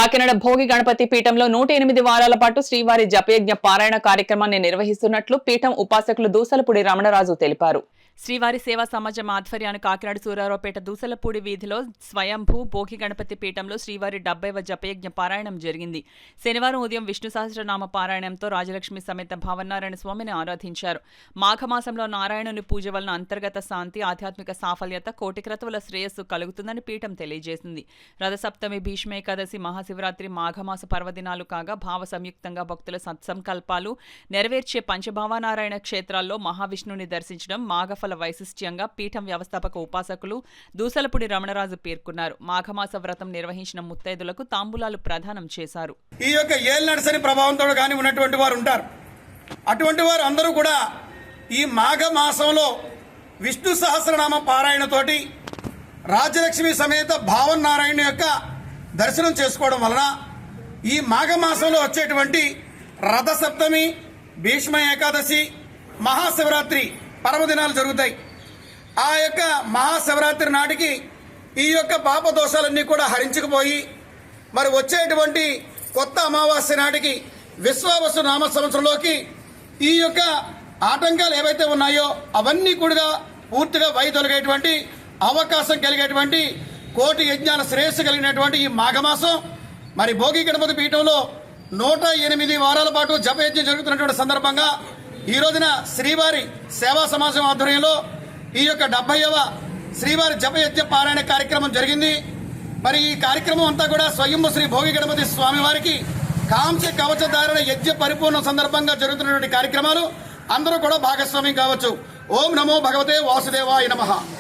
కాకినాడ భోగి గణపతి పీఠంలో 108 వారాల పాటు శ్రీవారి జపయజ్ఞ పారాయణ కార్యక్రమాన్ని నిర్వహిస్తున్నట్లు పీఠం ఉపాసకులు దూసలపూడి రమణరాజు తెలిపారు. శ్రీవారి సేవా సమాజం ఆధ్వర్యాన్ని కాకినాడ సూరారావుపేట దూసలపూడి వీధిలో స్వయంభూ భోగి గణపతి పీఠంలో శ్రీవారి 70వ జపయజ్ఞ పారాయణం జరిగింది. శనివారం ఉదయం విష్ణు సహస్రనామ పారాయణంతో రాజలక్ష్మి సమేత భావనారాయణ స్వామిని ఆరాధించారు. మాఘమాసంలో నారాయణుని పూజ వలన అంతర్గత శాంతి, ఆధ్యాత్మిక సాఫల్యత, కోటి క్రతువుల శ్రేయస్సు కలుగుతుందని పీఠం తెలియజేసింది. రథసప్తమి, భీష్మ ఏకాదశి, మహాశివరాత్రి మాఘమాస పర్వదినాలు కాగా భావ సంయుక్తంగా భక్తుల సత్సంకల్పాలు నెరవేర్చే పంచభావనారాయణ క్షేత్రాల్లో మహావిష్ణుని దర్శించడం మాఘఫల వైశిష్ట్యంగా పీఠం వ్యవస్థాపక ఉపాసకులు దూసలపూడి రమణరాజు పేర్కొన్నారు. మాఘమాస వ్రతం నిర్వహించిన ముత్తైదులకు తాంబూలాలు ప్రదానం చేశారు. ఈ యొక్క ఏళ్ళ నడిసని ప్రభావంతో కానీ ఉన్నటువంటి వారు ఉంటారు. అటువంటి వారు అందరూ కూడా ఈ మాఘమాసంలో విష్ణు సహస్రనామ పారాయణతోటి రాజలక్ష్మి సమేత భావనారాయణ యొక్క దర్శనం చేసుకోవడం వలన ఈ మాఘమాసంలో వచ్చేటువంటి రథసప్తమి, భీష్మ ఏకాదశి, మహాశివరాత్రి పర్వదినాలు జరుగుతాయి. ఆ యొక్క మహాశివరాత్రి నాటికి ఈ యొక్క పాప దోషాలన్నీ కూడా హరించుకుపోయి మరి వచ్చేటువంటి కొత్త అమావాస్య నాటికి విశ్వావసు నామ సంవత్సరంలోకి ఈ యొక్క ఆటంకాలు ఏవైతే ఉన్నాయో అవన్నీ కూడా పూర్తిగా వైదొలిగేటువంటి అవకాశం కలిగేటువంటి కోటి యజ్ఞాల శ్రేయస్సు కలిగినటువంటి ఈ మాఘమాసం మరి భోగి గణపతి పీఠంలో 108 వారాల పాటు జపయజ్ఞం జరుగుతున్నటువంటి సందర్భంగా ఈ రోజున శ్రీవారి సేవా సమాజం ఆధ్వర్యంలో ఈ యొక్క 70వ శ్రీవారి జపయజ్ఞ పారాయణ కార్యక్రమం జరిగింది. మరి ఈ కార్యక్రమం అంతా కూడా స్వయంభూ శ్రీ భోగి గణపతి స్వామివారికి కాంస్య కవచధారణ యజ్ఞ పరిపూర్ణ సందర్భంగా జరుగుతున్నటువంటి కార్యక్రమాలు అందరూ కూడా భాగస్వామ్యం కావచ్చు. ఓం నమో భగవతే వాసుదేవాయ నమః.